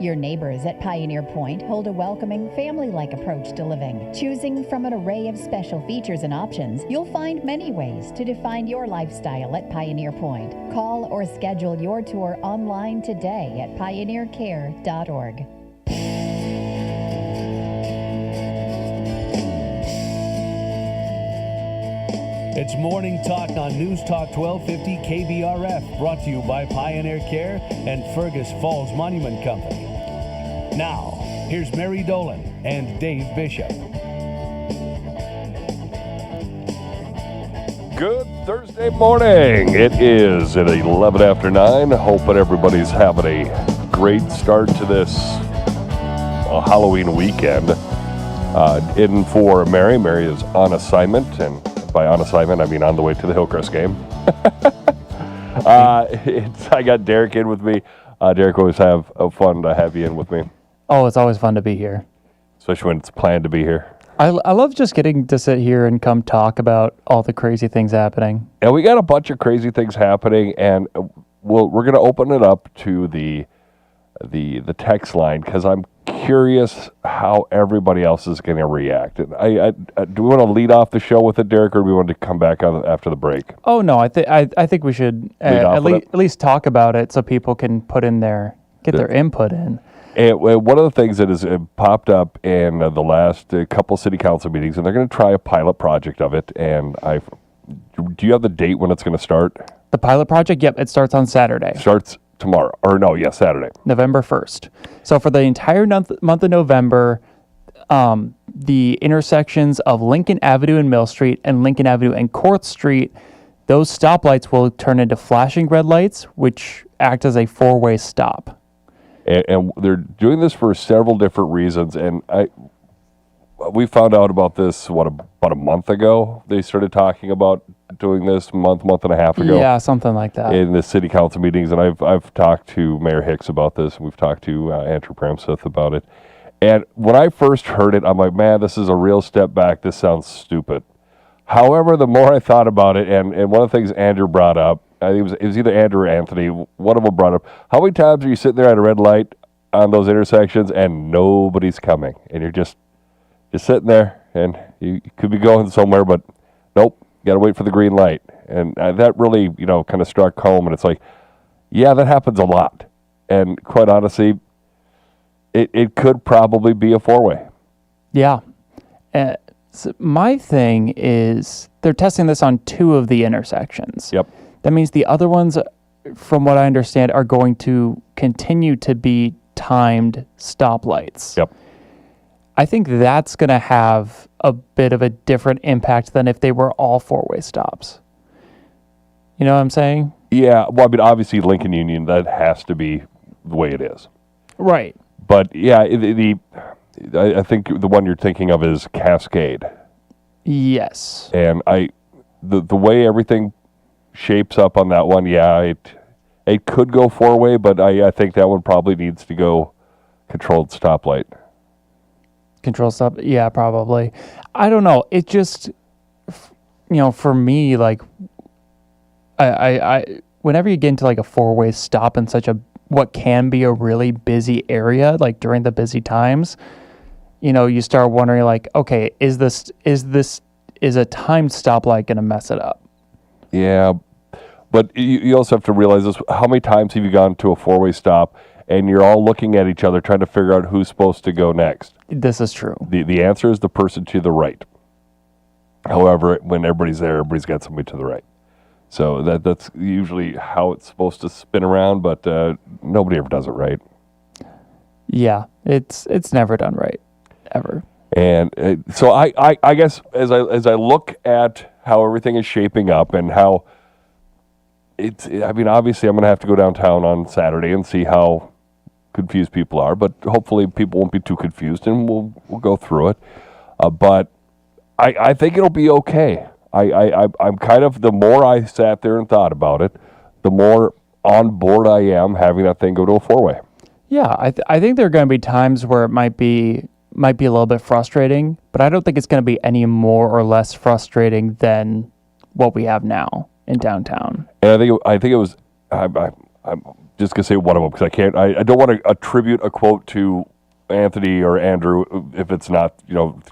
Your neighbors at Pioneer Point hold a welcoming, family-like approach to living. Choosing from an array of special features and options, you'll find many ways to define your lifestyle at Pioneer Point. Call or schedule your tour online today at pioneercare.org. It's Morning Talk on News Talk 1250 KBRF, brought to you by Pioneer Care and Fergus Falls Monument Company. Now, here's Mary Dolan and Dave Bishop. Good Thursday morning. It is at 11 after 9. Hoping everybody's having a great start to this Halloween weekend. In for Mary. Mary is on assignment, and by on assignment, I mean on the way to the Hillcrest game. I got Derek in with me. Derek, always have fun to have you in with me. Oh, it's always fun to be here. Especially when it's planned to be here. I love just getting to sit here and come talk about all the crazy things happening. And we got a bunch of crazy things happening, and we're going to open it up to the text line, because I'm curious how everybody else is going to react. And do we want to lead off the show with it, Derek, or do we want to come back after the break? Oh no, I think we should at least talk about it so people can put in their input in. And one of the things that has popped up in the last couple city council meetings, and they're going to try a pilot project of it. And do you have the date when it's going to start? The pilot project? Yep, it starts on Saturday. Starts tomorrow, or no, yes, Saturday. November 1st. So for the entire month of November, the intersections of Lincoln Avenue and Mill Street and Lincoln Avenue and Court Street, those stoplights will turn into flashing red lights, which act as a four-way stop. And they're doing this for several different reasons. And we found out about this, about a month ago. They started talking about doing this month and a half ago. Yeah, something like that. In the city council meetings. And I've talked to Mayor Hicks about this, and we've talked to Andrew Pramseth about it. And when I first heard it, I'm like, man, this is a real step back. This sounds stupid. However, the more I thought about it, and one of the things Andrew brought up, I think it was either Andrew or Anthony, one of them brought up, how many times are you sitting there at a red light on those intersections and nobody's coming? And you're just sitting there, and you could be going somewhere, but nope, got to wait for the green light. And that really, kind of struck home. And it's like, yeah, that happens a lot. And quite honestly, it could probably be a four-way. Yeah. So my thing is they're testing this on 2 of the intersections. Yep. That means the other ones, from what I understand, are going to continue to be timed stoplights. Yep. I think that's going to have a bit of a different impact than if they were all four-way stops. You know what I'm saying? Yeah. Well, I mean, obviously, Lincoln Union, that has to be the way it is. Right. But, yeah, I think the one you're thinking of is Cascade. Yes. And the way everything shapes up on that one, yeah, it could go four-way, but I think that one probably needs to go controlled stoplight. Control stop? Yeah, probably. I don't know. It just, for me, like, I whenever you get into like a four-way stop in what can be a really busy area, like during the busy times, you start wondering, like, okay, is a timed stoplight going to mess it up? Yeah, but you also have to realize this. How many times have you gone to a four-way stop and you're all looking at each other trying to figure out who's supposed to go next? This is true. The answer is the person to the right. However, when everybody's there, everybody's got somebody to the right. So that's usually how it's supposed to spin around, but nobody ever does it right. Yeah, it's never done right, ever. And so I guess as I look at how everything is shaping up and how obviously I'm going to have to go downtown on Saturday and see how confused people are, but hopefully people won't be too confused, and we'll go through it. But I think it'll be okay. I'm kind of, the more I sat there and thought about it, the more on board I am having that thing go to a four-way. Yeah, I think there are going to be times where it might be a little bit frustrating, but I don't think it's going to be any more or less frustrating than what we have now in downtown. And I think it was, I'm just going to say one of them because I don't want to attribute a quote to Anthony or Andrew if it's not,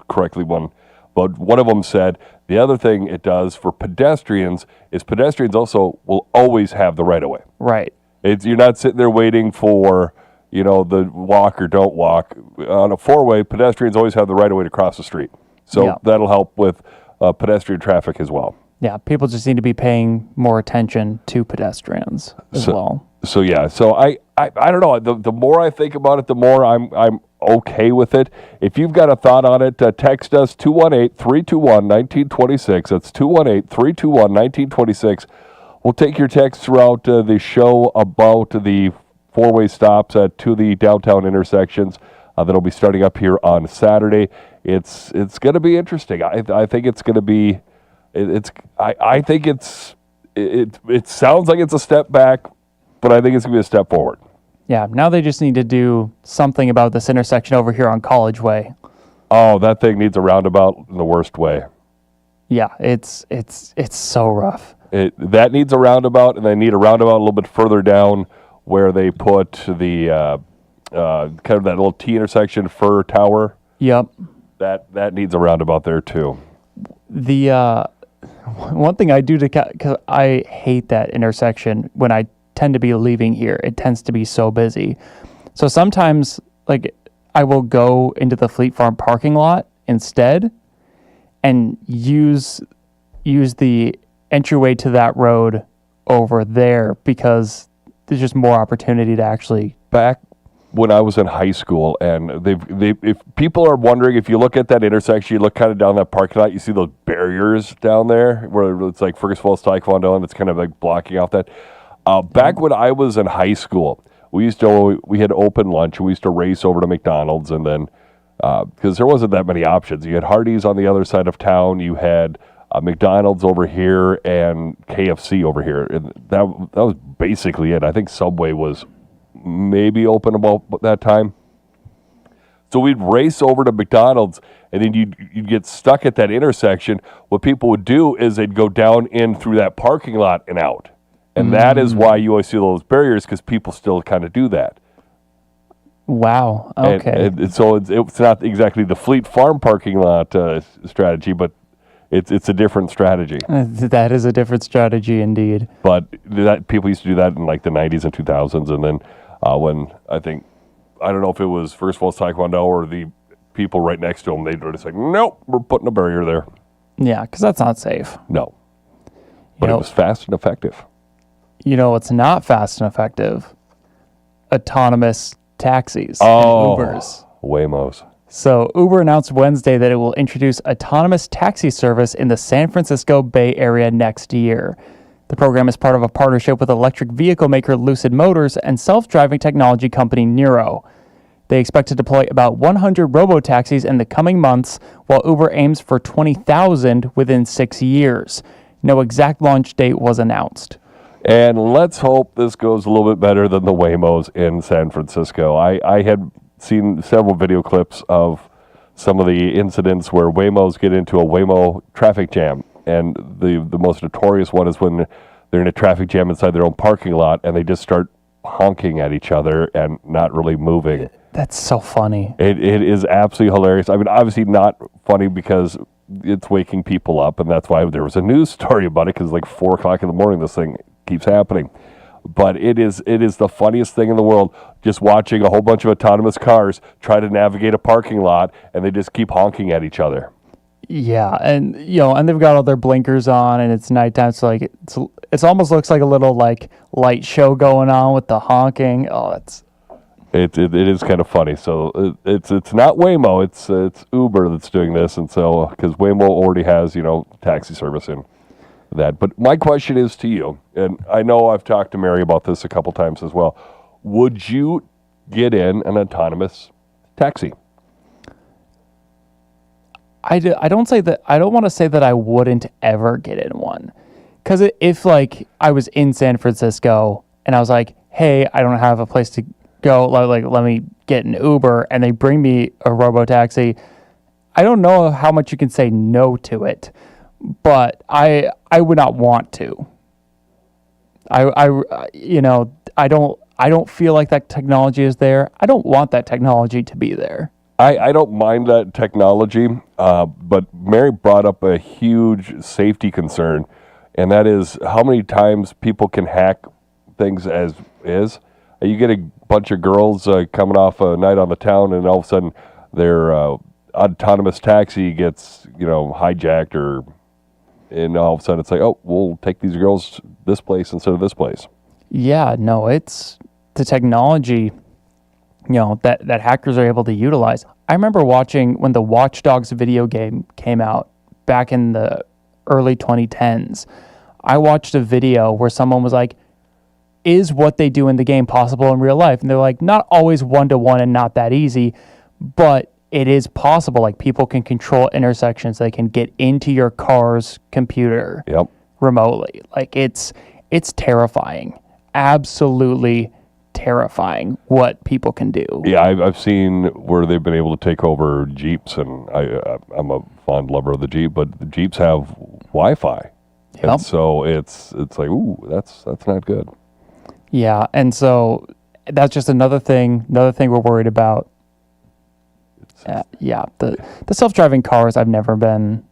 correctly one. But one of them said, the other thing it does for pedestrians is pedestrians also will always have the right of way. Right. You're not sitting there waiting for, the walk or don't walk. On a four-way, pedestrians always have the right of way to cross the street. So that'll help with pedestrian traffic as well. Yeah, people just need to be paying more attention to pedestrians as well. So I don't know. The more I think about it, the more I'm okay with it. If you've got a thought on it, text us 218-321-1926. That's 218-321-1926. We'll take your text throughout the show about the four-way stops at two of the downtown intersections that'll be starting up here on Saturday. It's going to be interesting. I think it's going to be. I think it sounds like it's a step back, but I think it's going to be a step forward. Yeah, now they just need to do something about this intersection over here on College Way. Oh, that thing needs a roundabout in the worst way. Yeah, it's so rough. That needs a roundabout, and they need a roundabout a little bit further down where they put the kind of that little T intersection Fur Tower. Yep. That needs a roundabout there too. The one thing I do because I hate that intersection when I tend to be leaving here. It tends to be so busy. So sometimes, like, I will go into the Fleet Farm parking lot instead and use the entryway to that road over there because there's just more opportunity to actually. Back when I was in high school, and if people are wondering, if you look at that intersection, you look kind of down that parking lot, you see those barriers down there where it's like Fergus Falls Taekwondo, and it's kind of like blocking off that. Back when I was in high school, we had open lunch, and we used to race over to McDonald's, and then because there wasn't that many options. You had Hardee's on the other side of town, you had McDonald's over here, and KFC over here, and that was basically it. I think Subway was maybe open about that time. So we'd race over to McDonald's, and then you'd get stuck at that intersection. What people would do is they'd go down in through that parking lot and out. And that is why you always see those barriers, because people still kind of do that. Wow. Okay. And so it's not exactly the Fleet Farm parking lot strategy, but it's a different strategy. That is a different strategy indeed. But people used to do that in like the 90s and 2000s, and then when I don't know if it was First Falls Taekwondo or the people right next to them, they were just like, nope, we're putting a barrier there. Yeah, because that's not safe. No. But it was fast and effective. It's not fast and effective. Autonomous taxis and Ubers. Waymos. So Uber announced Wednesday that it will introduce autonomous taxi service in the San Francisco Bay Area next year. The program is part of a partnership with electric vehicle maker Lucid Motors and self-driving technology company Niro. They expect to deploy about 100 robo-taxis in the coming months, while Uber aims for 20,000 within 6 years. No exact launch date was announced. And let's hope this goes a little bit better than the Waymos in San Francisco. I had seen several video clips of some of the incidents where Waymos get into a Waymo traffic jam. And the most notorious one is when they're in a traffic jam inside their own parking lot and they just start honking at each other and not really moving. That's so funny. It is absolutely hilarious. I mean, obviously not funny because it's waking people up, and that's why there was a news story about it, because like 4 o'clock in the morning this thing keeps happening. But it is the funniest thing in the world, just watching a whole bunch of autonomous cars try to navigate a parking lot, and they just keep honking at each other. Yeah, and and they've got all their blinkers on, and it's nighttime, so like it almost looks like a little like light show going on with the honking. Oh, it is kind of funny. So it's not Waymo, it's Uber that's doing this, and so because Waymo already has taxi service in that. But my question is to you, and I know I've talked to Mary about this a couple times as well. Would you get in an autonomous taxi? I don't want to say that I wouldn't ever get in one, because if like I was in San Francisco and I was like, hey, I don't have a place to go, like let me get an Uber, and they bring me a robo-taxi, I don't know how much you can say no to it, but I would not want to. I I don't feel like that technology is there. I don't want that technology to be there. I don't mind that technology, but Mary brought up a huge safety concern, and that is how many times people can hack things as is. You get a bunch of girls coming off a night on the town, and all of a sudden their autonomous taxi gets hijacked, and all of a sudden it's like, oh, we'll take these girls this place instead of this place. Yeah, no, it's the technology, that hackers are able to utilize. I remember watching when the Watch Dogs video game came out back in the early 2010s. I watched a video where someone was like, is what they do in the game possible in real life? And they're like, not always one-to-one and not that easy, but it is possible. Like, people can control intersections. They can get into your car's computer remotely. Like, it's terrifying. Absolutely terrifying what people can do. Yeah, I've seen where they've been able to take over Jeeps, and I'm a fond lover of the Jeep, but the Jeeps have Wi-Fi. Yep. And so it's like, ooh, that's not good. Yeah, and so that's just another thing we're worried about. The self-driving cars, I've never been,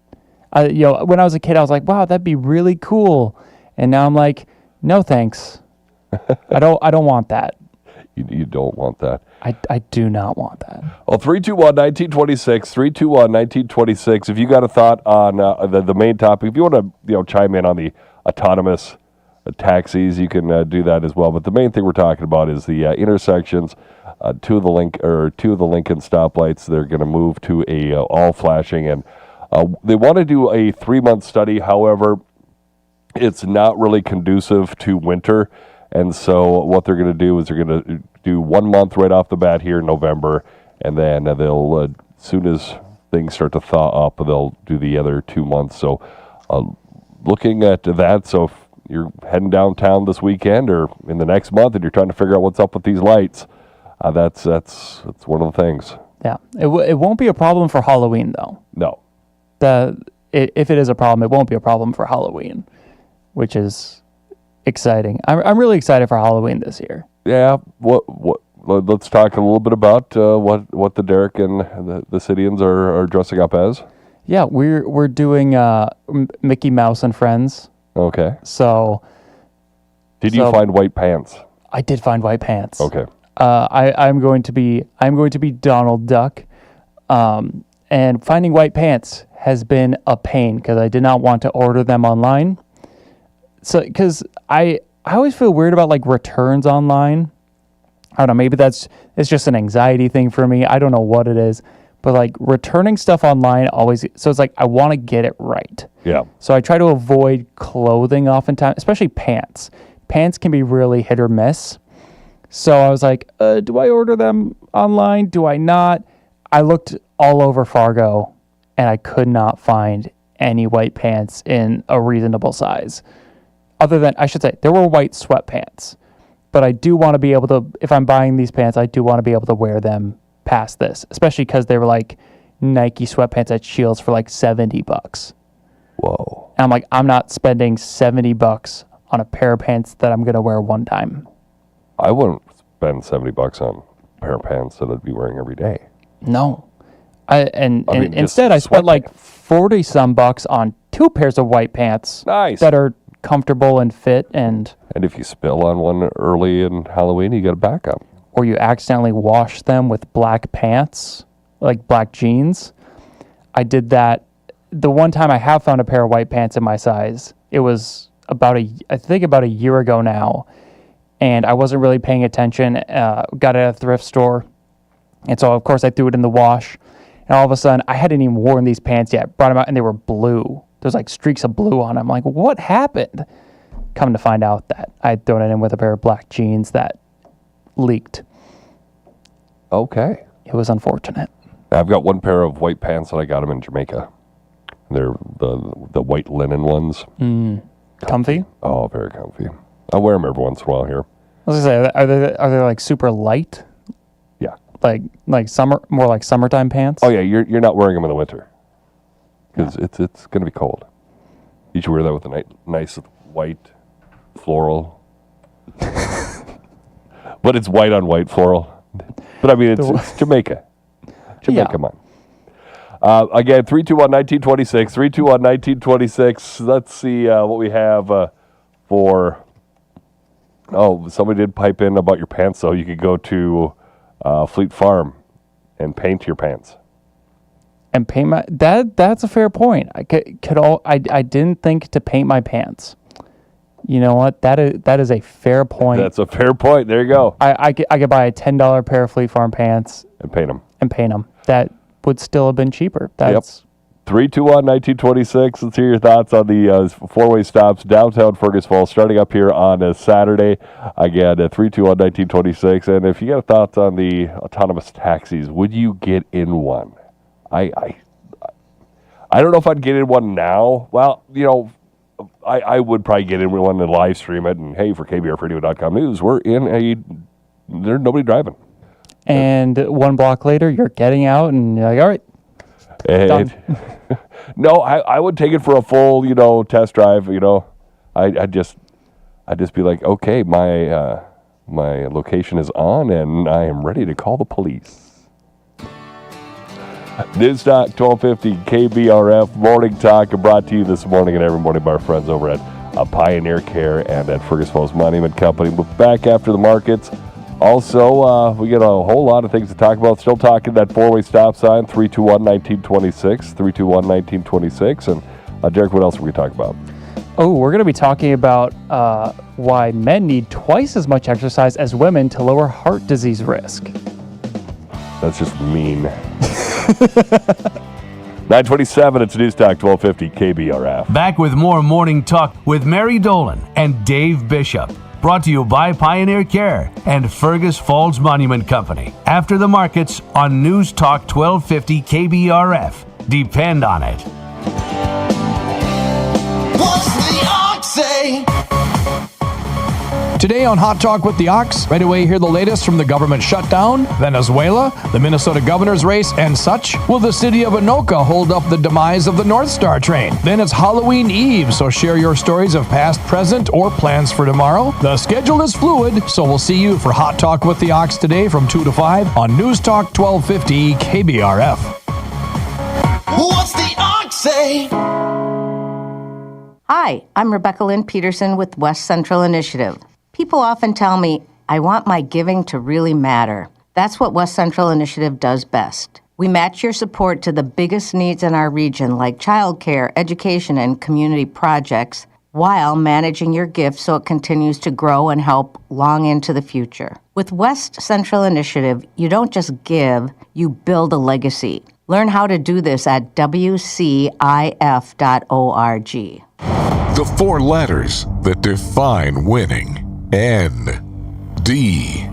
when I was a kid, I was like, wow, that'd be really cool. And now I'm like, no, thanks. I don't want that. You don't want that. I do not want that. Well, 321-1926, 321-1926. If you got a thought on the main topic, if you want to chime in on the autonomous taxis, you can do that as well. But the main thing we're talking about is the intersections. Two of the Lincoln stoplights, they're going to move to a all flashing, and they want to do a 3-month study. However, it's not really conducive to winter. And so what they're going to do is they're going to do 1 month right off the bat here in November, and then they'll, as soon as things start to thaw up, they'll do the other 2 months. So looking at that, so if you're heading downtown this weekend or in the next month and you're trying to figure out what's up with these lights, that's one of the things. Yeah, it won't be a problem for Halloween, though. No. If it is a problem, it won't be a problem for Halloween, which is exciting. I'm really excited for Halloween this year. Yeah. Let's talk a little bit about what the Derek and the Cityans are dressing up as. Yeah, we're doing Mickey Mouse and Friends. Okay. So. Did you find white pants? I did find white pants. Okay. I'm going to be Donald Duck, and finding white pants has been a pain because I did not want to order them online. So, because I always feel weird about like returns online. I don't know, maybe it's just an anxiety thing for me. I don't know what it is, but like returning stuff online always, so it's like I want to get it right. Yeah. So I try to avoid clothing oftentimes, especially pants. Pants can be really hit or miss. So I was like, do I order them online? Do I not? I looked all over Fargo and I could not find any white pants in a reasonable size. Other than, I should say, there were white sweatpants. But I do want to be able to, if I'm buying these pants, I do want to be able to wear them past this. Especially because they were like Nike sweatpants at Shields for like $70. Whoa. And I'm like, I'm not spending $70 on a pair of pants that I'm going to wear one time. I wouldn't spend $70 on a pair of pants that I'd be wearing every day. No. Instead, I spent like 40 some bucks on 2 pairs of white pants. Nice. That are comfortable and fit, and if you spill on one early in Halloween, you got a backup. Or you accidentally wash them with black pants, like black jeans. I did that. The one time I have found a pair of white pants in my size, it was about a year ago now, and I wasn't really paying attention. Got it at a thrift store, and so of course I threw it in the wash, and all of a sudden I hadn't even worn these pants yet. Brought them out and they were blue. There's like streaks of blue on them. I'm like, what happened? Come to find out that I'd thrown it in with a pair of black jeans that leaked. Okay. It was unfortunate. I've got one pair of white pants that I got them in Jamaica. They're the white linen ones. Comfy? Oh, very comfy. I wear them every once in a while here. I was gonna say, are they like super light? Yeah. Like summer, more like summertime pants? Oh yeah, you're not wearing them in the winter because it's going to be cold. You should wear that with a nice white floral. But it's white on white floral. But I mean, it's Jamaica. Jamaica, man. Again, 321-1926, 321-1926. Let's see what we have for... Oh, somebody did pipe in about your pants, though. You could go to Fleet Farm and paint your pants. And paint my... That's a fair point. I didn't think to paint my pants. You know what? That is a fair point. That's a fair point. There you go. I could buy a $10 pair of Fleet Farm pants. And paint them. That would still have been cheaper. That's... Yep. 321-1926. Let's hear your thoughts on the four-way stops downtown Fergus Falls starting up here on a Saturday. Again, 321-1926. And if you got thoughts on the autonomous taxis, would you get in one? I don't know if I'd get in one now. Well, you know, I would probably get in one and live stream it. And hey, for KBRFradio.com News, we're in there's nobody driving. And 1 block later, you're getting out and you're like, all right. No, I would take it for a full, test drive. I'd just be like, okay, my location is on, and I am ready to call the police. News Talk 1250 KBRF Morning Talk brought to you this morning and every morning by our friends over at Pioneer Care and at Fergus Falls Monument Company. We're back after the markets. Also, we got a whole lot of things to talk about. Still talking that four-way stop sign, 321-1926, 321-1926. And Derek, what else are we going to talk about? Oh, we're going to be talking about why men need twice as much exercise as women to lower heart disease risk. That's just mean. 927, it's News Talk 1250 KBRF. Back with more Morning Talk with Mary Dolan and Dave Bishop. Brought to you by Pioneer Care and Fergus Falls Monument Company. After the markets on News Talk 1250 KBRF. Depend on it. What's the ox say? Today on Hot Talk with the Ox, right away hear the latest from the government shutdown, Venezuela, the Minnesota governor's race, and such. Will the city of Anoka hold up the demise of the North Star train? Then it's Halloween Eve, so share your stories of past, present, or plans for tomorrow. The schedule is fluid, so we'll see you for Hot Talk with the Ox today from 2 to 5 on News Talk 1250 KBRF. What's the ox say? Hi, I'm Rebecca Lynn Peterson with West Central Initiative. People often tell me, I want my giving to really matter. That's what West Central Initiative does best. We match your support to the biggest needs in our region, like childcare, education, and community projects, while managing your gift so it continues to grow and help long into the future. With West Central Initiative, you don't just give, you build a legacy. Learn how to do this at wcif.org. The four letters that define winning. N-D-S-U.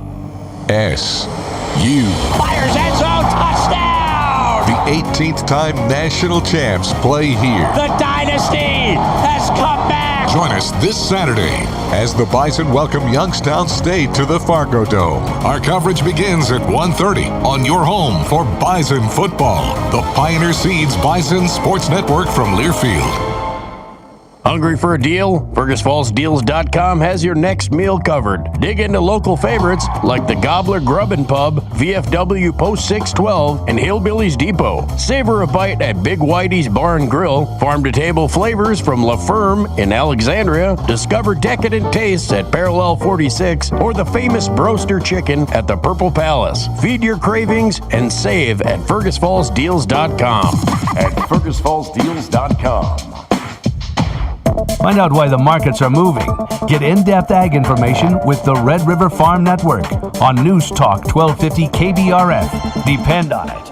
Fires end zone, touchdown! The 18th time national champs play here. The dynasty has come back! Join us this Saturday as the Bison welcome Youngstown State to the Fargo Dome. Our coverage begins at 1:30 on your home for Bison football. The Pioneer Seeds Bison Sports Network from Learfield. Hungry for a deal? FergusFallsDeals.com has your next meal covered. Dig into local favorites like the Gobbler Grub and Pub, VFW Post 612, and Hillbillies Depot. Savor a bite at Big Whitey's Bar and Grill. Farm-to-table flavors from La Ferme in Alexandria. Discover decadent tastes at Parallel 46 or the famous Broaster Chicken at the Purple Palace. Feed your cravings and save at FergusFallsDeals.com. At FergusFallsDeals.com. Find out why the markets are moving. Get in-depth ag information with the Red River Farm Network on News Talk 1250 KBRF. Depend on it.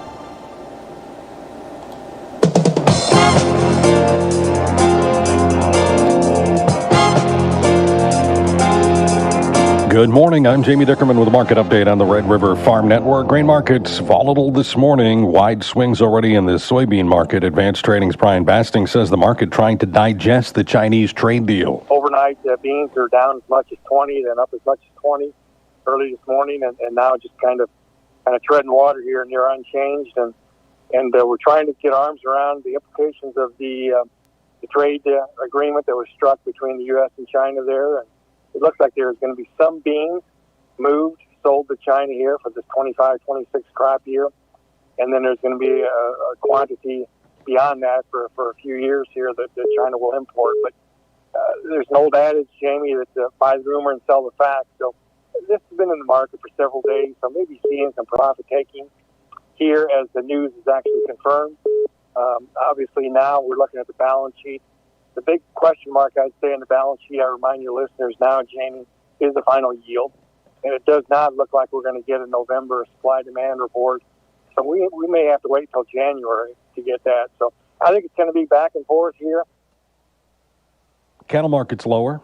Good morning. I'm Jamie Dickerman with a market update on the Red River Farm Network. Grain markets volatile this morning. Wide swings already in the soybean market. Advanced Trading's Brian Basting says the market trying to digest the Chinese trade deal. Overnight, beans are down as much as 20, then up as much as 20 early this morning, and now just kind of treading water here, near unchanged. And we're trying to get arms around the implications of the trade agreement that was struck between the U.S. and China there. And it looks like there's going to be some beans moved sold to China here for this 25-26 crop year. And then there's going to be a quantity beyond that for a few years here that China will import. But there's an old adage, Jamie, that buy the rumor and sell the fact. So this has been in the market for several days, so maybe seeing some profit taking here as the news is actually confirmed. Obviously now we're looking at the balance sheet. The big question mark, I'd say, in the balance sheet, I remind your listeners now, Jamie, is the final yield. And it does not look like we're going to get a November supply-demand report. So we may have to wait until January to get that. So I think it's going to be back and forth here. Cattle market's lower.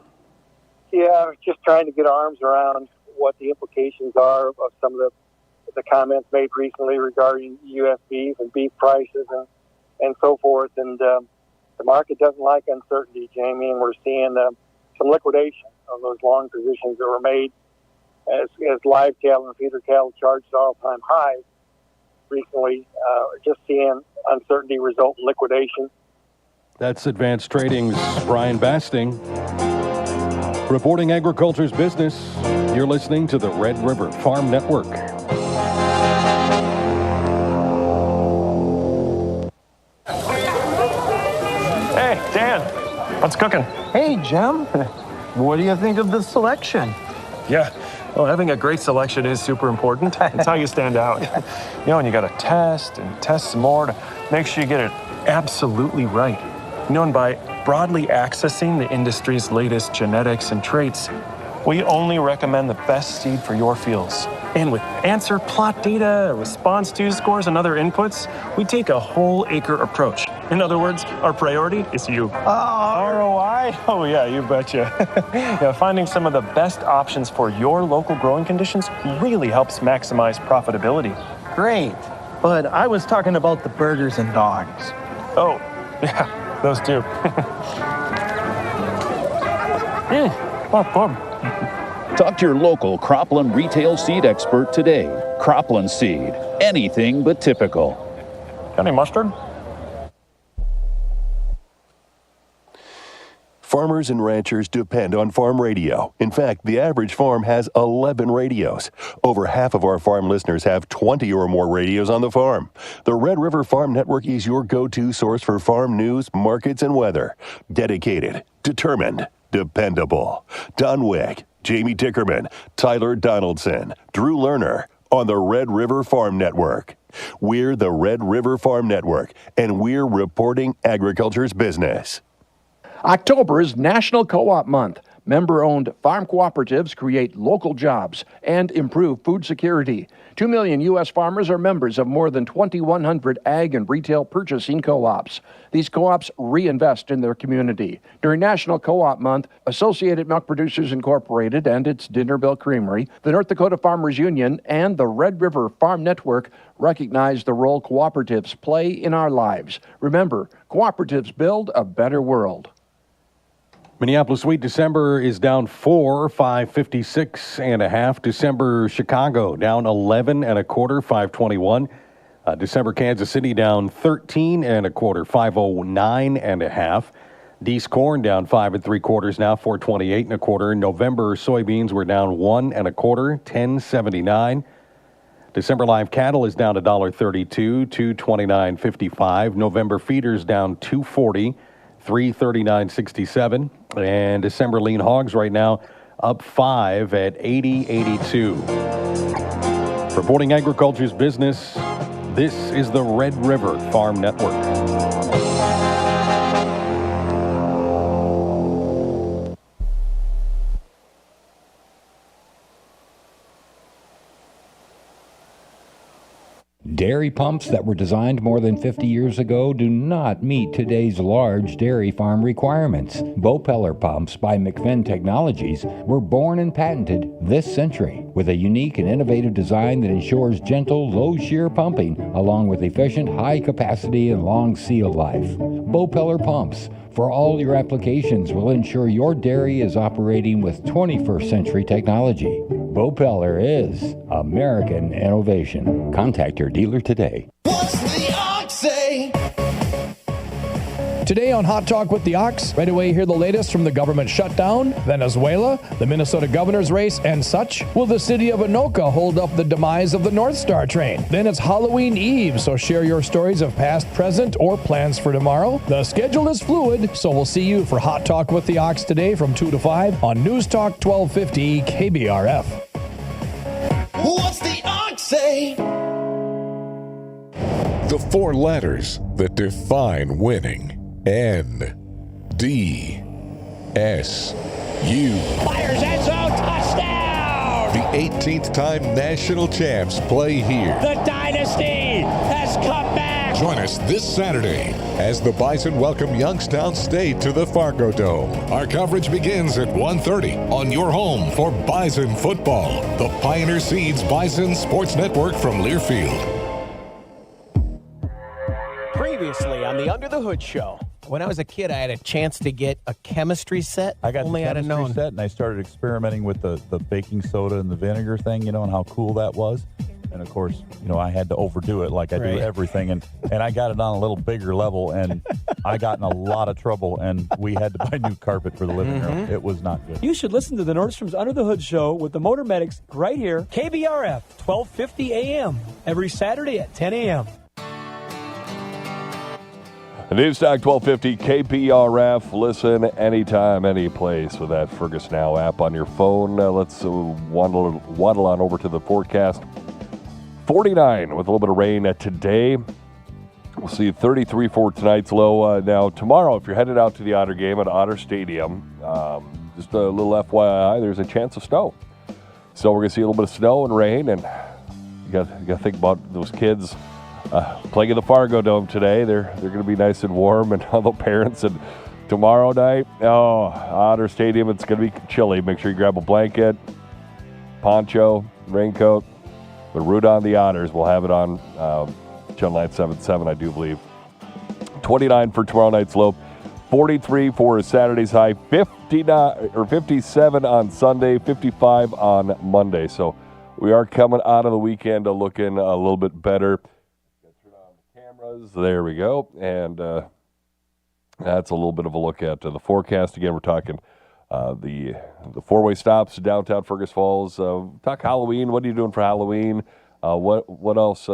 Yeah, just trying to get arms around what the implications are of some of the comments made recently regarding U.S. beef and beef prices and so forth. And the market doesn't like uncertainty, Jamie, and we're seeing some liquidation of those long positions that were made as live cattle and feeder cattle charged all-time highs recently. Just seeing uncertainty result in liquidation. That's Advanced Trading's Brian Basting. Reporting agriculture's business, you're listening to the Red River Farm Network. Hey, Dan, what's cooking? Hey, Jim. What do you think of the selection? Yeah, well, having a great selection is super important. It's how you stand out. You know, and you got to test and test some more to make sure you get it absolutely right. You know, and by broadly accessing the industry's latest genetics and traits, we only recommend the best seed for your fields. And with answer plot data, response to scores, and other inputs, we take a whole acre approach. In other words, our priority is you. ROI? Oh yeah, you betcha. Yeah, finding some of the best options for your local growing conditions really helps maximize profitability. Great. But I was talking about the burgers and dogs. Oh, yeah. Those two. Talk to your local Cropland retail seed expert today. Cropland Seed. Anything but typical. Got any mustard? Farmers and ranchers depend on farm radio. In fact, the average farm has 11 radios. Over half of our farm listeners have 20 or more radios on the farm. The Red River Farm Network is your go-to source for farm news, markets, and weather. Dedicated, determined, dependable. Don Wick, Jamie Dickerman, Tyler Donaldson, Drew Lerner on the Red River Farm Network. We're the Red River Farm Network, and we're reporting agriculture's business. October is National Co-op Month. Member-owned farm cooperatives create local jobs and improve food security. 2 million U.S. farmers are members of more than 2,100 ag and retail purchasing co-ops. These co-ops reinvest in their community. During National Co-op Month, Associated Milk Producers Incorporated and its Dinnerville Creamery, the North Dakota Farmers Union, and the Red River Farm Network recognize the role cooperatives play in our lives. Remember, cooperatives build a better world. Minneapolis wheat December is down 4, 556.5. December Chicago down 11 and a quarter, 521. December Kansas City down 13 and a quarter, 509.5. Deese corn down 5 3/4 now, 428 and a quarter. November soybeans were down 1 and a quarter, 1079. December live cattle is down $1.32, 229.55. November feeders down 240. 339.67, and December lean hogs right now up 5 at 80.82. Reporting agriculture's business, this is the Red River Farm Network. Dairy pumps that were designed more than 50 years ago do not meet today's large dairy farm requirements. Bopeller pumps by McFinn Technologies were born and patented this century with a unique and innovative design that ensures gentle, low-shear pumping along with efficient, high capacity and long seal life. Bopeller pumps for all your applications will ensure your dairy is operating with 21st century technology. Bopeller is American innovation. Contact your dealer today. What's the ox say? Today on Hot Talk with the Ox, right away hear the latest from the government shutdown, Venezuela, the Minnesota governor's race, and such. Will the city of Anoka hold up the demise of the North Star train? Then it's Halloween Eve, so share your stories of past, present, or plans for tomorrow. The schedule is fluid, so we'll see you for Hot Talk with the Ox today from 2 to 5 on News Talk 1250 KBRF. What's the ox say? The four letters that define winning. N-D-S-U. Fires end zone, touchdown! The 18th time national champs play here. The dynasty has come back! Join us this Saturday as the Bison welcome Youngstown State to the Fargo Dome. Our coverage begins at 1:30 on your home for Bison football. The Pioneer Seeds Bison Sports Network from Learfield. Previously on the Under the Hood Show. When I was a kid, I had a chance to get a chemistry set. I got only the I'd have chemistry known. set, and I started experimenting with the baking soda and the vinegar thing, and how cool that was. And, of course, I had to overdo it like I do everything. And I got it on a little bigger level, and I got in a lot of trouble, and we had to buy new carpet for the living room. It was not good. You should listen to the Nordstrom's Under the Hood Show with the Motor Medics right here, KBRF, 1250 a.m., every Saturday at 10 a.m. News Talk 1250 KBRF. Listen anytime, any place with that Fergus Now app on your phone. Let's waddle on over to the forecast. 49 with a little bit of rain today. We'll see 33 for tonight's low. Now, tomorrow, if you're headed out to the Otter game at Otter Stadium, just a little FYI, there's a chance of snow. So we're going to see a little bit of snow and rain, and you got to think about those kids playing in the Fargo Dome today. They're going to be nice and warm, and all the parents. And tomorrow night, Otter Stadium, it's going to be chilly. Make sure you grab a blanket, poncho, raincoat. But root on the Otters. We'll have it on Channel 977, I do believe. 29 for tomorrow night's low. 43 for Saturday's high. 57 on Sunday. 55 on Monday. So we are coming out of the weekend looking a little bit better. Turn on the cameras. There we go. And that's a little bit of a look at the forecast. Again, we're talking the four-way stops downtown Fergus Falls. Talk Halloween. What are you doing for Halloween? What else?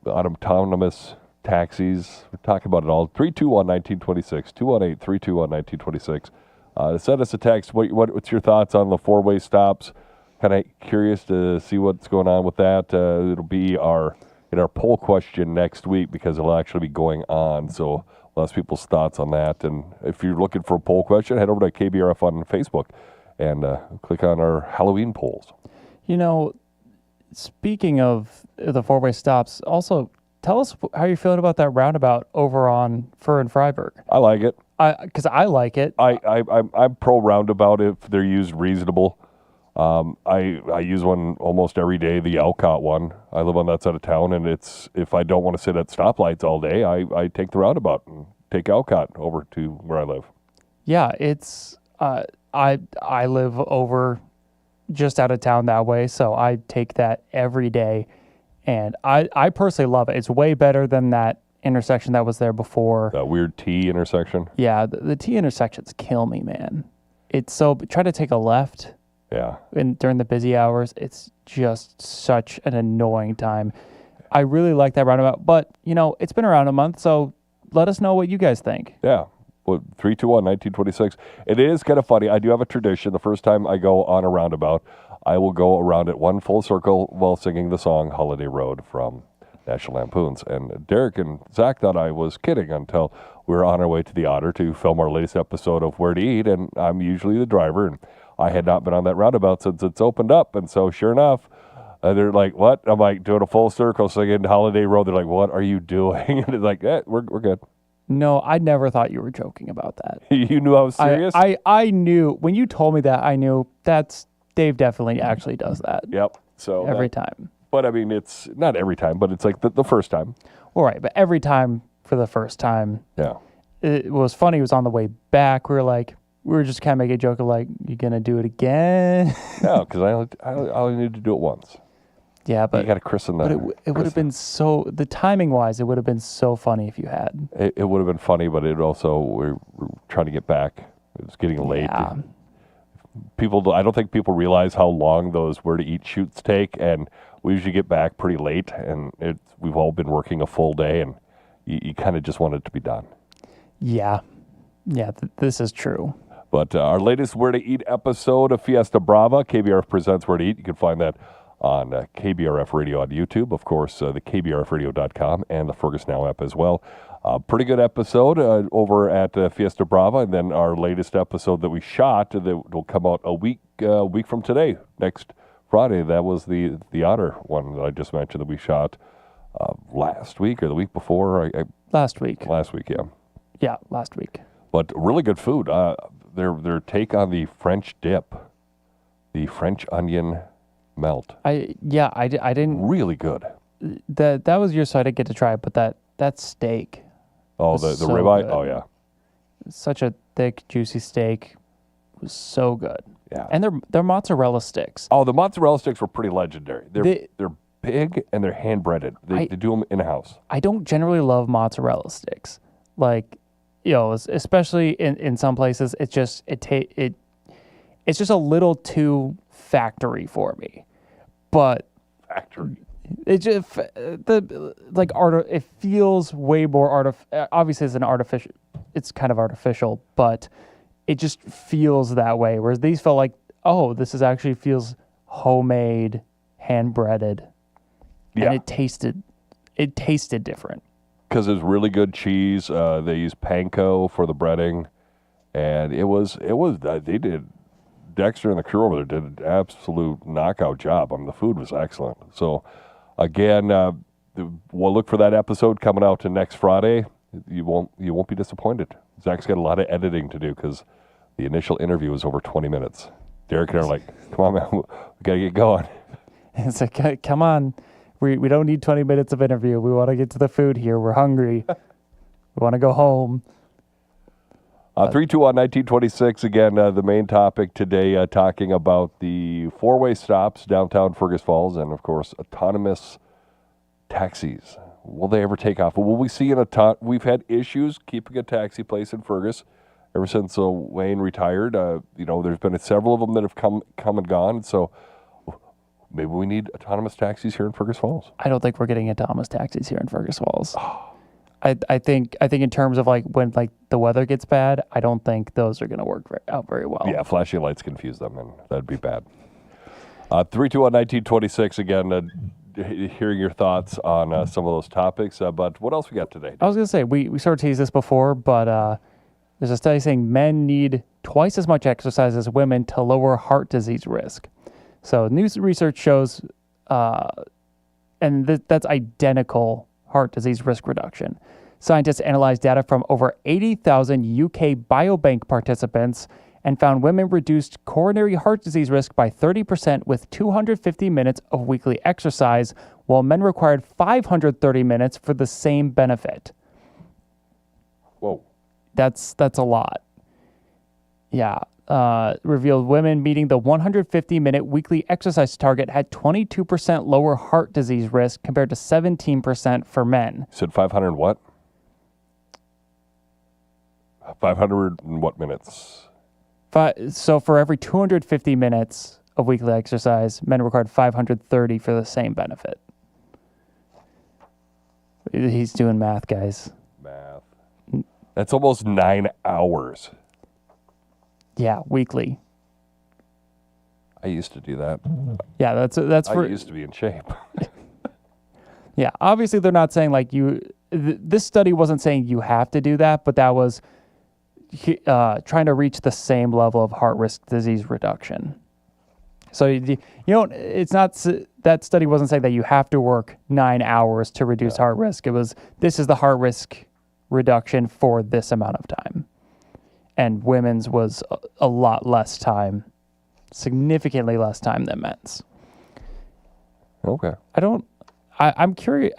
Autonomous taxis. We're talking about it all. 321-1926. 218-321-1926. Send us a text. What's your thoughts on the four-way stops? Kind of curious to see what's going on with that. It'll be our poll question next week because it'll actually be going on. So lots of people's thoughts on that. And if you're looking for a poll question, head over to KBRF on Facebook and click on our Halloween polls. Speaking of the four-way stops, also tell us how you're feeling about that roundabout over on Fur and Freiburg. I like it. Because I like it. I'm pro roundabout if they're used reasonable. I use one almost every day, the Alcott one. I live on that side of town, and if I don't want to sit at stoplights all day, I take the roundabout and take Alcott over to where I live. Yeah, it's I live over just out of town that way, so I take that every day, and I personally love it. It's way better than that intersection that was there before. That weird T intersection? Yeah, the T intersections kill me, man. It's so, try to take a left. Yeah. During the busy hours, it's just such an annoying time. I really like that roundabout, but, it's been around a month, so let us know what you guys think. Yeah. Well, 321-1926. It is kind of funny. I do have a tradition. The first time I go on a roundabout, I will go around it one full circle while singing the song Holiday Road from National Lampoons. And Derek and Zach thought I was kidding until we were on our way to the Otter to film our latest episode of Where to Eat, and I'm usually the driver, and I had not been on that roundabout since it's opened up. And so sure enough, they're like, what? I'm like, doing a full circle singing Holiday Road. They're like, what are you doing? And it's like, we're good. No, I never thought you were joking about that. You knew I was serious? I knew. When you told me that, I knew Dave definitely actually does that. Yep. So every time. But I mean, it's not every time, but it's like the first time. All right, but every time for the first time. Yeah. It was funny. It was on the way back. We were just kind of making a joke of like, you going to do it again? No, because I only need to do it once. Yeah, but you got to christen that. But it would have been so, the timing wise, it would have been so funny if you had. It would have been funny, but it also, we're trying to get back. It was getting late. Yeah. I don't think people realize how long those where to eat shoots take, and we usually get back pretty late, and we've all been working a full day, and you kind of just want it to be done. Yeah. Yeah, this is true. But our latest Where to Eat episode of Fiesta Brava, KBRF Presents Where to Eat, you can find that on KBRF Radio on YouTube, of course, the KBRFradio.com, and the Fergus Now app as well. Pretty good episode over at Fiesta Brava, and then our latest episode that we shot that will come out a week from today, next Friday. That was the otter one that I just mentioned that we shot last week or the week before. Last week. Last week, yeah. Yeah, last week. But really good food. Their take on the French dip, the French onion melt. I didn't. Really good. That was yours, so I didn't get to try it. But that steak. Oh, the so ribeye. good. Oh yeah. Such a thick, juicy steak. It was so good. Yeah. And their mozzarella sticks. Oh, the mozzarella sticks were pretty legendary. They're big and they're hand breaded. They do them in house. I don't generally love mozzarella sticks. Like, especially in some places, it's just it's just a little too factory for me. But factory. It just it feels way more obviously it's an artificial. It's kind of artificial, but it just feels that way. Whereas these felt like, oh, this actually feels homemade, hand breaded, and it tasted different. Because it was really good cheese. They used panko for the breading, and it was they did. Dexter and the crew over there did an absolute knockout job. I mean, the food was excellent. So, again, we'll look for that episode coming out to next Friday. You won't be disappointed. Zach's got a lot of editing to do because the initial interview was over 20 minutes. Derek and I are like, come on, man, we got to get going. It's like, come on. We don't need 20 minutes of interview. We want to get to the food here. We're hungry. We want to go home. 321-1926, again, the main topic today, talking about the four-way stops downtown Fergus Falls and, of course, autonomous taxis. Will they ever take off? Will we see we've had issues keeping a taxi place in Fergus ever since Wayne retired. There's been several of them that have come and gone. So maybe we need autonomous taxis here in Fergus Falls. I don't think we're getting autonomous taxis here in Fergus Falls. I think in terms of when the weather gets bad, I don't think those are going to work out very well. Yeah, flashing lights confuse them, and that'd be bad. 321-1926, again, hearing your thoughts on some of those topics. But what else we got today? I was going to say, we sort of teased this before, but there's a study saying men need twice as much exercise as women to lower heart disease risk. So new research shows, and that's identical heart disease risk reduction. Scientists analyzed data from over 80,000 UK biobank participants and found women reduced coronary heart disease risk by 30% with 250 minutes of weekly exercise, while men required 530 minutes for the same benefit. Whoa. That's a lot. Yeah. Revealed women meeting the 150-minute weekly exercise target had 22% lower heart disease risk compared to 17% for men. You said 500 what? 500 and what minutes? So for every 250 minutes of weekly exercise, men required 530 for the same benefit. He's doing math, guys. Math. That's almost 9 hours. Yeah, weekly. I used to do that. Yeah, that's for. I used to be in shape. Yeah, obviously they're not saying this study wasn't saying you have to do that, but that was trying to reach the same level of heart risk disease reduction. So it's not that study wasn't saying that you have to work 9 hours to reduce heart risk. It was this is the heart risk reduction for this amount of time. And women's was a lot less time, significantly less time than men's. Okay. I'm curious.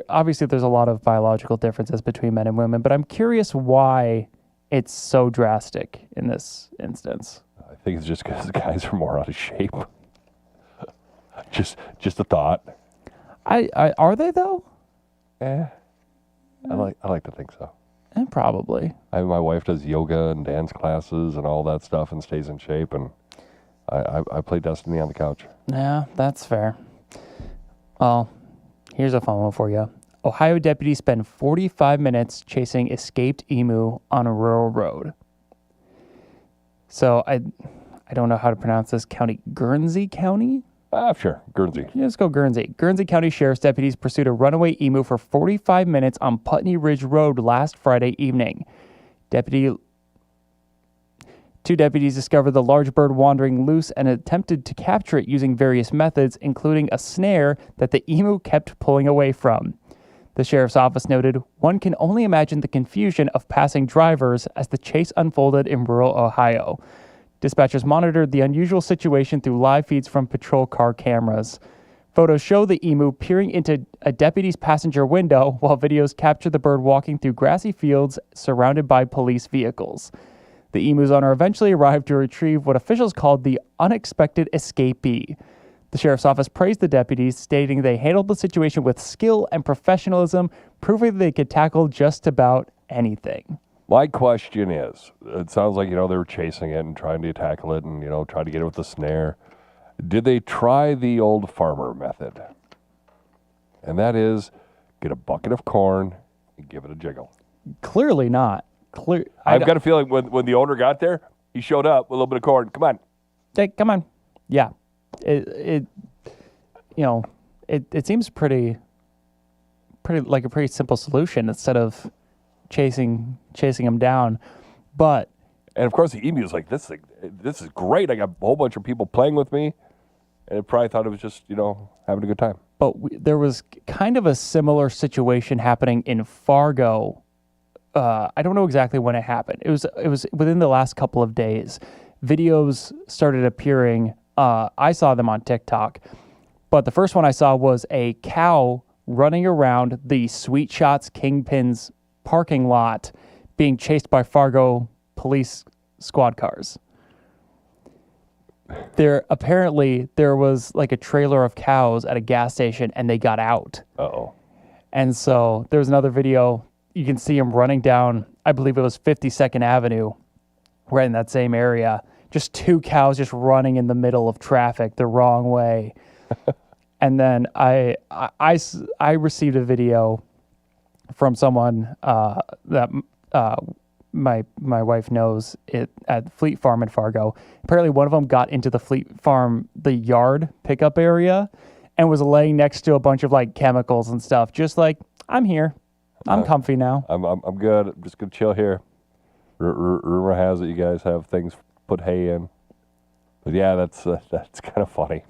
Obviously, there's a lot of biological differences between men and women, but I'm curious why it's so drastic in this instance. I think it's just because the guys are more out of shape. Just a thought. Are they though? I like to think so. Probably. My wife does yoga and dance classes and all that stuff and stays in shape, and I play Destiny on the couch. Yeah, that's fair. Well, here's a fun one for you. Ohio deputies spend 45 minutes chasing escaped emu on a rural road. So I don't know how to pronounce this county. Guernsey County? Sure. Guernsey. Let's go Guernsey. Guernsey County Sheriff's deputies pursued a runaway emu for 45 minutes on Putney Ridge Road last Friday evening. Two deputies discovered the large bird wandering loose and attempted to capture it using various methods, including a snare that the emu kept pulling away from. The sheriff's office noted, "One can only imagine the confusion of passing drivers as the chase unfolded in rural Ohio." Dispatchers monitored the unusual situation through live feeds from patrol car cameras. Photos show the emu peering into a deputy's passenger window, while videos capture the bird walking through grassy fields surrounded by police vehicles. The emu's owner eventually arrived to retrieve what officials called the unexpected escapee. The sheriff's office praised the deputies, stating they handled the situation with skill and professionalism, proving they could tackle just about anything. My question is, it sounds like, they were chasing it and trying to tackle it and, trying to get it with the snare. Did they try the old farmer method? And that is, get a bucket of corn and give it a jiggle. Clearly not. I've got a feeling when the owner got there, he showed up with a little bit of corn. Come on. Hey, come on. Yeah. It seems pretty like a pretty simple solution instead of chasing him down, and of course the emu is like, this is great. I got a whole bunch of people playing with me, and it probably thought it was just having a good time. But there was kind of a similar situation happening in Fargo. I don't know exactly when it happened. It was within the last couple of days. Videos started appearing. I saw them on TikTok, but the first one I saw was a cow running around the Sweet Shots Kingpin's parking lot being chased by Fargo police squad cars. There was like a trailer of cows at a gas station and they got out. Uh-oh. And so there was another video. You can see him running down, I believe it was 52nd Avenue, right in that same area. Just two cows just running in the middle of traffic the wrong way. And then I received a video from someone that my wife knows it at Fleet Farm in Fargo. Apparently one of them got into the Fleet Farm, the yard pickup area, and was laying next to a bunch of like chemicals and stuff. Just like, I'm here. I'm comfy now. I'm good. I'm just going to chill here. Rumor has it you guys have things put hay in. But yeah, that's kind of funny.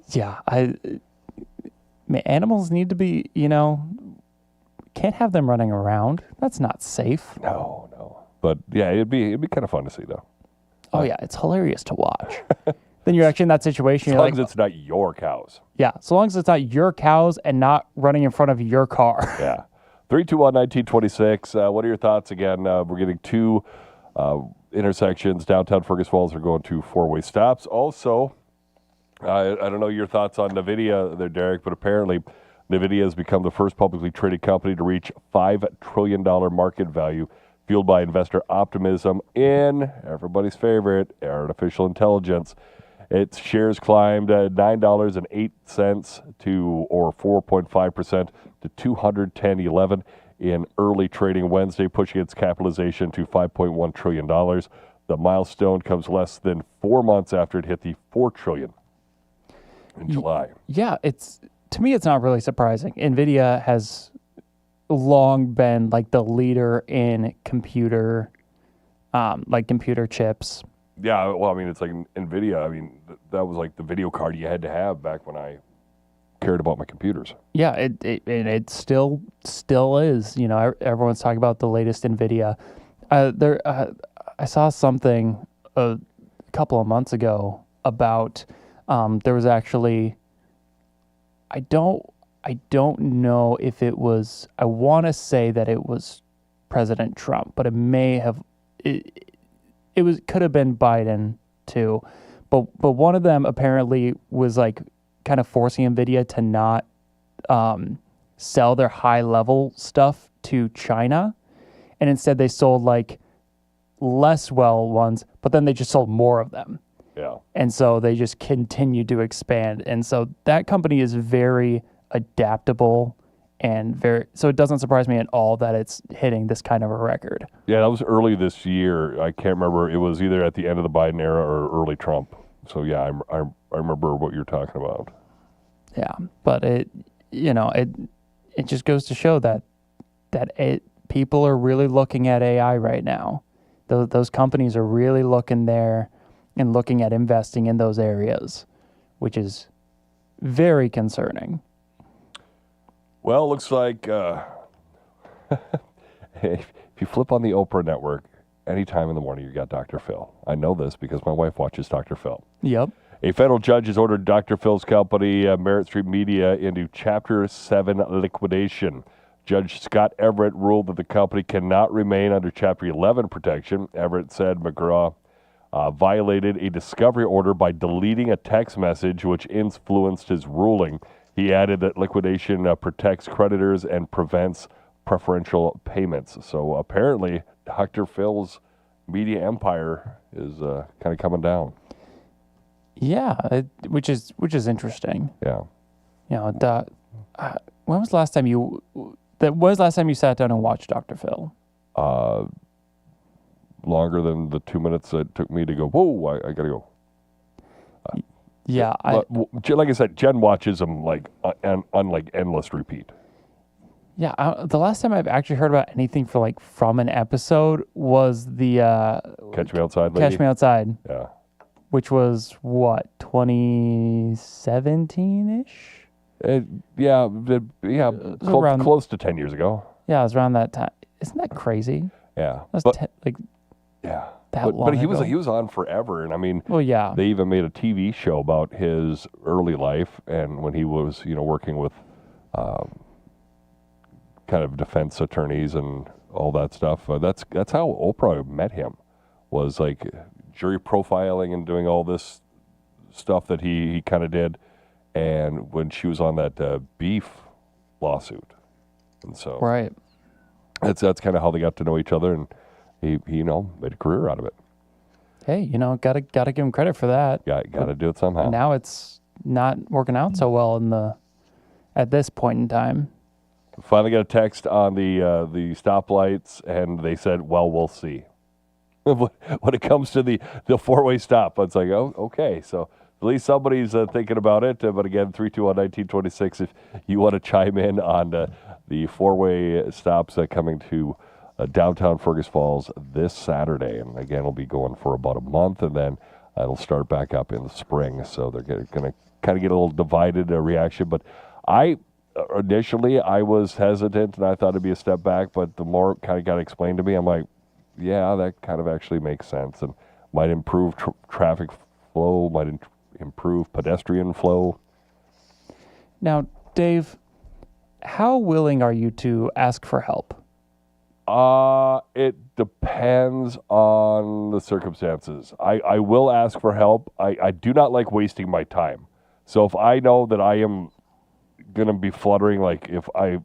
Yeah, animals need to be, can't have them running around. That's not safe. No. But yeah, it'd be kind of fun to see though. Oh yeah, it's hilarious to watch. Then you're actually in that situation. As long as it's not your cows. Yeah, so long as it's not your cows and not running in front of your car. Yeah. 321-1926. What are your thoughts again? We're getting two intersections. Downtown Fergus Falls are going to four-way stops. Also, I don't know your thoughts on NVIDIA there, Derek, but apparently NVIDIA has become the first publicly traded company to reach $5 trillion market value, fueled by investor optimism in everybody's favorite, artificial intelligence. Its shares climbed $9.08 or 4.5% to $210.11 in early trading Wednesday, pushing its capitalization to $5.1 trillion. The milestone comes less than 4 months after it hit the $4 trillion in July. Yeah, to me, it's not really surprising. NVIDIA has long been like the leader in computer chips. Yeah, well, I mean, it's like NVIDIA. I mean, that was like the video card you had to have back when I cared about my computers. Yeah, it still is. Everyone's talking about the latest NVIDIA. I saw something a couple of months ago about there was actually. I don't know if it was. I want to say that it was President Trump, but it may have. Could have been Biden too, but one of them apparently was like kind of forcing NVIDIA to not sell their high-level stuff to China, and instead they sold like less well ones, but then they just sold more of them. Yeah. And so they just continue to expand. And so that company is very adaptable and so it doesn't surprise me at all that it's hitting this kind of a record. Yeah, that was early this year. I can't remember. It was either at the end of the Biden era or early Trump. So yeah, I remember what you're talking about. Yeah, but it just goes to show that people are really looking at AI right now. Those companies are really looking there and looking at investing in those areas, which is very concerning. Well, it looks like if you flip on the Oprah network anytime in the morning, you got Dr. Phil. I know this because my wife watches Dr. Phil. Yep. A federal judge has ordered Dr. Phil's company, Merit Street Media, into Chapter 7 liquidation. Judge Scott Everett ruled that the company cannot remain under Chapter 11 protection. Everett said McGraw violated a discovery order by deleting a text message which influenced his ruling. He added that liquidation protects creditors and prevents preferential payments. So apparently, Dr. Phil's media empire is kind of coming down. Yeah, which is interesting. Yeah. When was the last time you sat down and watched Dr. Phil? Longer than the 2 minutes it took me to go, whoa, I got to go. Yeah. Like I said, Jen watches them like on like endless repeat. Yeah. The last time I've actually heard about anything from an episode was the Catch Me Outside lady? Catch Me Outside. Yeah. Which was what, 2017-ish? Close to 10 years ago. Yeah, it was around that time. Isn't that crazy? Yeah. That was that long But he ago. was on forever, and I mean, well, yeah. They even made a TV show about his early life and when he was, working with kind of defense attorneys and all that stuff. That's how Oprah met him, was like jury profiling and doing all this stuff that he kind of did, and when she was on that beef lawsuit, and so right. That's kind of how they got to know each other, and he made a career out of it. Hey, gotta give him credit for that. Got to do it somehow. And now it's not working out so well at this point in time. Finally got a text on the stoplights, and they said, "Well, we'll see." When it comes to the four-way stop, it's like, oh, okay, so at least somebody's thinking about it. But again, 321-1926, if you want to chime in on the four-way stops coming to downtown Fergus Falls this Saturday. And again, it'll be going for about a month, and then it'll start back up in the spring. So they're going to kind of get a little divided reaction. But initially, I was hesitant, and I thought it'd be a step back. But the more it kind of got explained to me, I'm like, yeah, that kind of actually makes sense, and might improve traffic flow, might improve pedestrian flow. Now, Dave, how willing are you to ask for help? It depends on the circumstances. I will ask for help. I do not like wasting my time. So if I know that I am going to be fluttering, like if I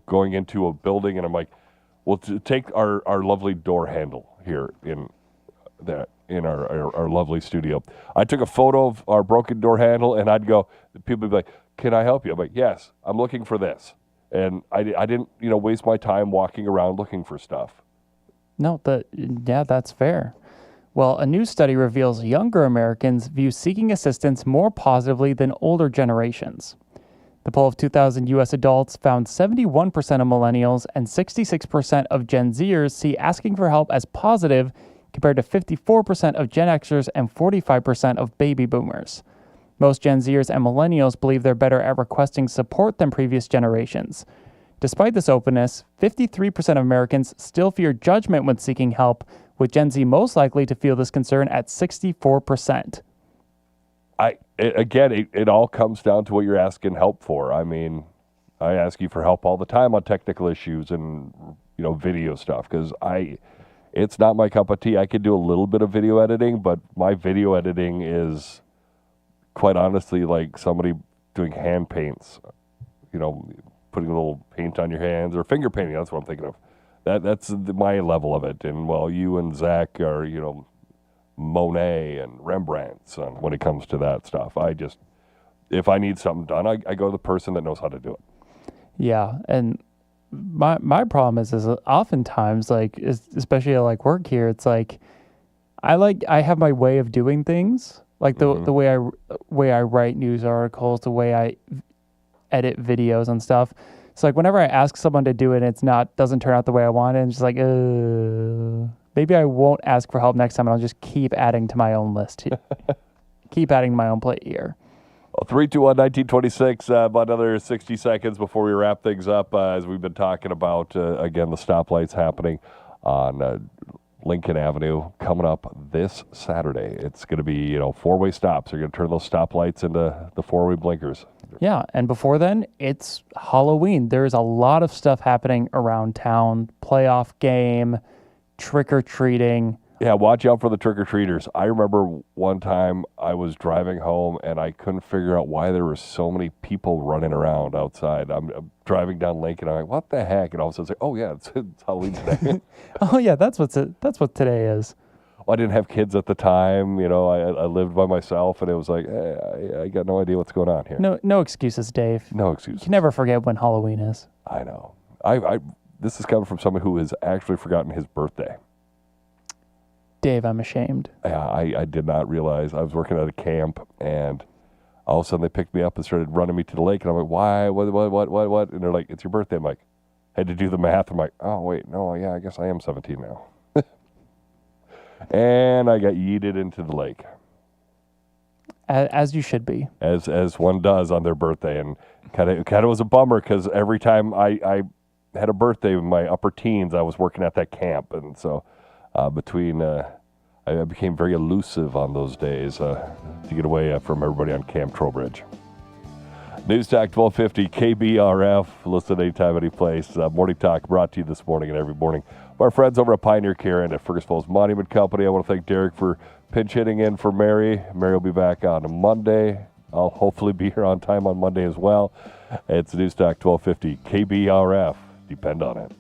going into a building and I'm like, well, to take our lovely door handle here in our lovely studio. I took a photo of our broken door handle, and I'd go, people would be like, can I help you? I'm like, yes, I'm looking for this. And I didn't, waste my time walking around looking for stuff. No, that's fair. Well, a new study reveals younger Americans view seeking assistance more positively than older generations. The poll of 2,000 U.S. adults found 71% of millennials and 66% of Gen Zers see asking for help as positive, compared to 54% of Gen Xers and 45% of baby boomers. Most Gen Zers and millennials believe they're better at requesting support than previous generations. Despite this openness, 53% of Americans still fear judgment when seeking help, with Gen Z most likely to feel this concern at 64%. It all comes down to what you're asking help for. I mean, I ask you for help all the time on technical issues and, video stuff, because it's not my cup of tea. I could do a little bit of video editing, but my video editing is quite honestly, like somebody doing hand paints, putting a little paint on your hands or finger painting. That's what I'm thinking of. That's my level of it. And while you and Zach are, Monet and Rembrandts when it comes to that stuff, if I need something done, I go to the person that knows how to do it. Yeah, and my problem is oftentimes, especially at work here, it's like I have my way of doing things, like the way I write news articles, the way I edit videos and stuff. It's like whenever I ask someone to do it, and doesn't turn out the way I want it, and it's just like, maybe I won't ask for help next time, and I'll just keep adding to my own list, keep adding to my own plate here. 321-1926, about another 60 seconds before we wrap things up, as we've been talking about, again, the stoplights happening on Lincoln Avenue coming up this Saturday. It's going to be, four-way stops. They're going to turn those stoplights into the four-way blinkers. Yeah, and before then, it's Halloween. There's a lot of stuff happening around town, playoff game, trick-or-treating. Yeah, watch out for the trick-or-treaters. I remember one time I was driving home, and I couldn't figure out why there were so many people running around outside. I'm driving down Lincoln, and I'm like, what the heck? And all of a sudden, it's like, oh, yeah, it's Halloween today. Oh, yeah, that's what today is. Well, I didn't have kids at the time. I lived by myself, and it was like, hey, I got no idea what's going on here. No excuses, Dave. No excuses. You can never forget when Halloween is. I know. This is coming from someone who has actually forgotten his birthday. Dave, I'm ashamed. Yeah, I did not realize. I was working at a camp, and all of a sudden they picked me up and started running me to the lake, and I'm like, why? What? And they're like, it's your birthday. I'm like, had to do the math. I'm like, oh, wait, no, yeah, I guess I am 17 now. And I got yeeted into the lake. As you should be. As one does on their birthday, and kind of was a bummer because every time I had a birthday in my upper teens, I was working at that camp, and so I became very elusive on those days to get away from everybody on Camp Trowbridge. News Talk 1250 KBRF. Listen anytime, any place. Morning Talk brought to you this morning and every morning by our friends over at Pioneer Care and at Fergus Falls Monument Company. I want to thank Derek for pinch hitting in for Mary. Mary will be back on Monday. I'll hopefully be here on time on Monday as well. It's News Talk 1250 KBRF. Depend on it.